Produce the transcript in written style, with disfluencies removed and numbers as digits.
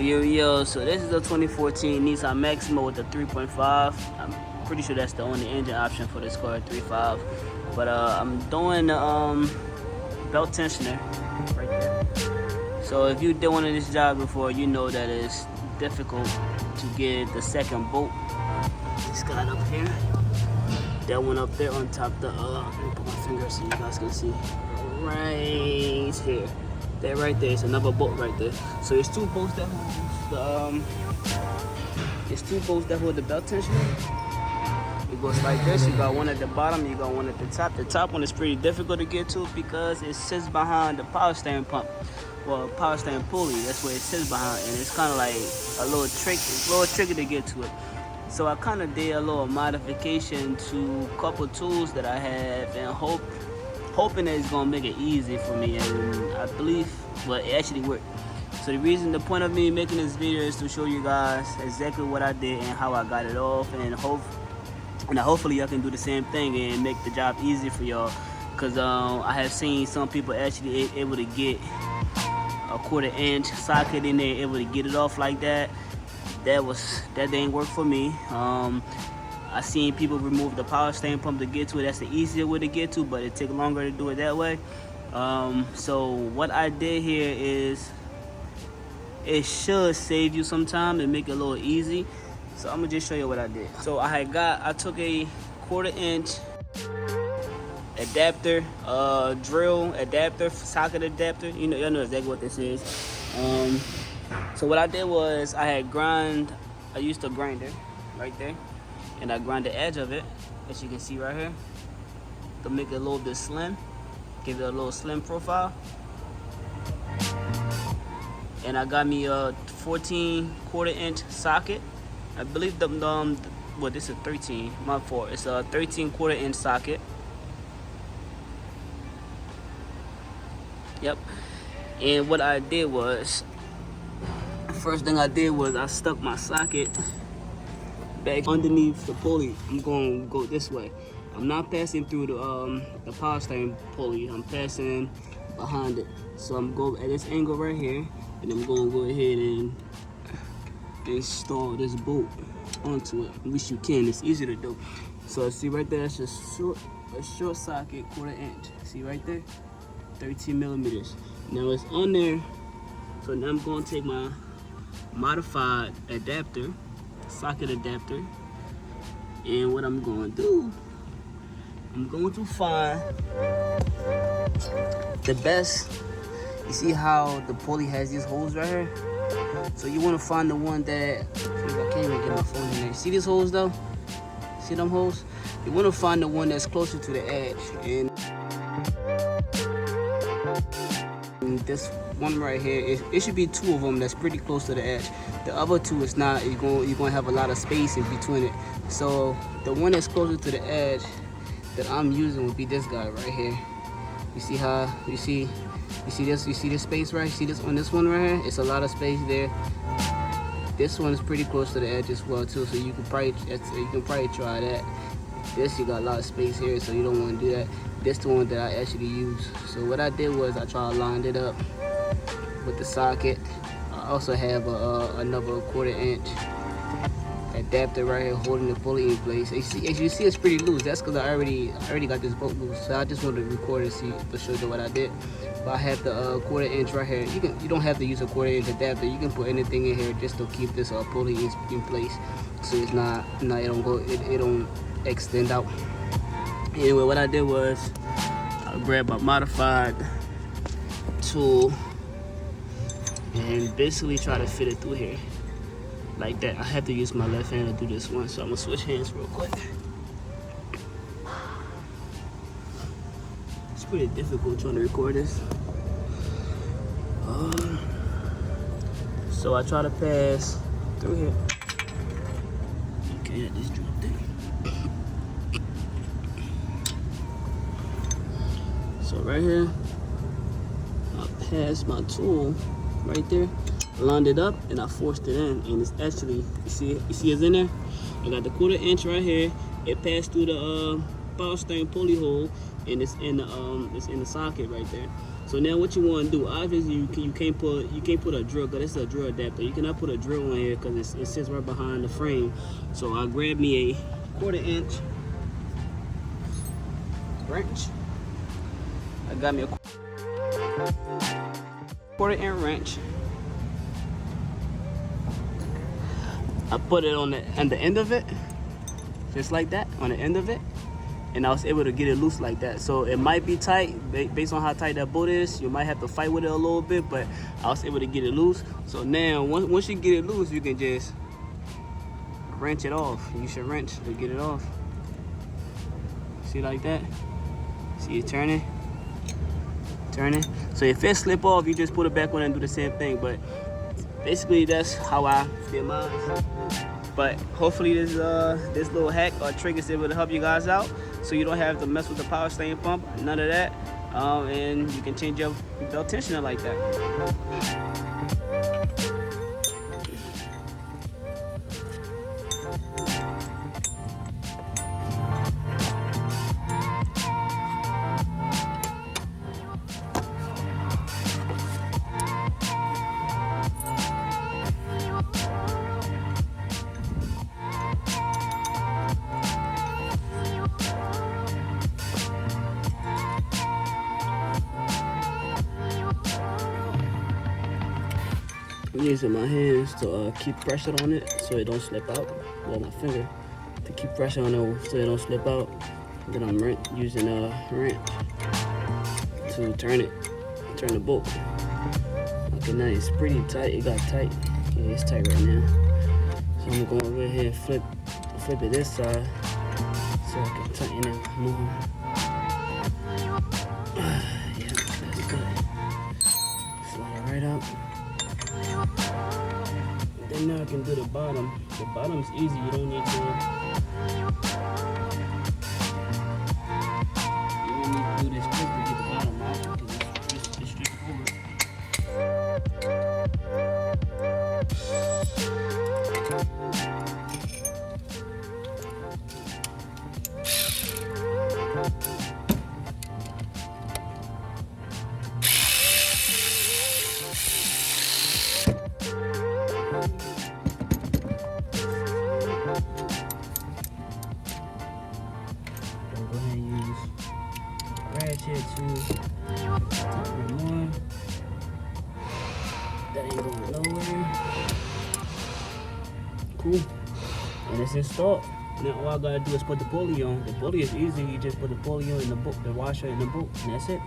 Yo, so this is a 2014 Nissan Maxima with a 3.5. I'm pretty sure that's the only engine option for this car, 3.5. But I'm doing the belt tensioner right there. So if you did one of this job before, you know that it's difficult to get the second bolt. This guy up here, that one up there on top. Let me put my finger so you guys can see. Right here. That right there is another bolt right there. So there's two bolts that hold the belt tensioner. It goes like this. You got one at the bottom, you got one at the top. The top one is pretty difficult to get to because it sits behind the power steering pump. Well, power steering pulley, that's where it sits behind, and it's kind of like a little tricky to get to it. So I kind of did a little modification to a couple tools that I have, and hoping that it's gonna make it easy for me, and I believe, well, it actually worked. So the point of me making this video is to show you guys exactly what I did and how I got it off, and hopefully y'all can do the same thing and make the job easy for y'all. Cause I have seen some people actually able to get a 1/4 inch socket in there, able to get it off like that. That didn't work for me. I seen people remove the power steering pump to get to it. That's the easier way to get to, but it takes longer to do it that way. So what I did here is, it should save you some time and make it a little easy. So I'm gonna just show you what I did. So I took a 1/4 inch adapter, drill adapter, socket adapter. Y'all know exactly what this is. So what I did was I used a grinder right there, and I grind the edge of it, as you can see right here, to make it a little bit slim, give it a little slim profile. And I got me a 14 1/4 inch socket. I believe well, this is 13, my fault. It's a 13 1/4 inch socket. Yep. And what I did was, first thing I did was I stuck my socket back underneath the pulley. I'm going to go this way. I'm not passing through the power steering pulley. I'm passing behind it. So I'm going at this angle right here, and I'm going to go ahead and install this bolt onto it. At least you can. It's easy to do. So see right there, that's just a short socket, 1/4 inch. See right there, 13 millimeters. Now it's on there. So now I'm going to take my modified adapter, socket adapter, and what I'm going to do, I'm going to find the best. You see how the pulley has these holes right here? So you want to find the one that, I can't even get my phone in there. See these holes though? See them holes? You want to find the one that's closer to the edge, and this one right here, it should be two of them that's pretty close to the edge. The other two is not. You're gonna have a lot of space in between it. So the one that's closer to the edge that I'm using would be this guy right here. You see how you see this space right? See this on this one right here? It's a lot of space there. This one is pretty close to the edge as well too. So you can probably try that. This, you got a lot of space here, so you don't want to do that. This is the one that I actually use. So what I did was I tried to line it up with the socket. I also have another 1/4 inch adapter right here holding the pulley in place. As you see, it's pretty loose. That's because I already got this bolt loose. So I just wanted to record it to show you what I did. But I have the 1/4 inch right here. You don't have to use a 1/4 inch adapter. You can put anything in here just to keep this pulley in place, so it's it don't extend out. Anyway, what I did was I grabbed my modified tool and basically try to fit it through here like that. I have to use my left hand to do this one, so I'm gonna switch hands real quick. It's pretty difficult trying to record this. So I try to pass through here. Okay, this dropped it. So right here, I passed my tool right there, lined it up, and I forced it in, and it's actually, you see it's in there. I got the 1/4 inch right here. It passed through power steering pulley hole, and it's in the socket right there. So now what you want to do? Obviously you can't put a drill, because it's a drill adapter. You cannot put a drill in here because it sits right behind the frame. So I grabbed me a 1/4 inch wrench. I got me a 1/4 inch wrench. I put it on the end of it, just like that, on the end of it, and I was able to get it loose like that. So it might be tight, based on how tight that bolt is. You might have to fight with it a little bit, but I was able to get it loose. So now, once you get it loose, you can just wrench it off. You should wrench to get it off. See, like that? See it turning? Turning. So if it slip off, you just put it back on and do the same thing. But basically, that's how I did mine. But hopefully this little hack or trick is able to help you guys out, so you don't have to mess with the power steering pump, none of that, and you can change your belt tensioner like that. I'm using my hands to keep pressure on it so it don't slip out. Well, my finger to keep pressure on it so it don't slip out. Then I'm using a wrench to turn the bolt. Okay, now it's pretty tight. It got tight. Yeah, it's tight right now. So I'm going over here and flip it this side so I can tighten it more. Yeah, that's good. Slide it right up. Then now I can do the bottom. The bottom's easy. You don't need to do this trick to get the bottom out, because it's straightforward. Go ahead and use ratchet to tighten one. That ain't going nowhere. Cool. And it's installed. Now all I gotta do is put the pulley on. The pulley is easy. You just put the pulley on in the washer in the bolt, and that's it.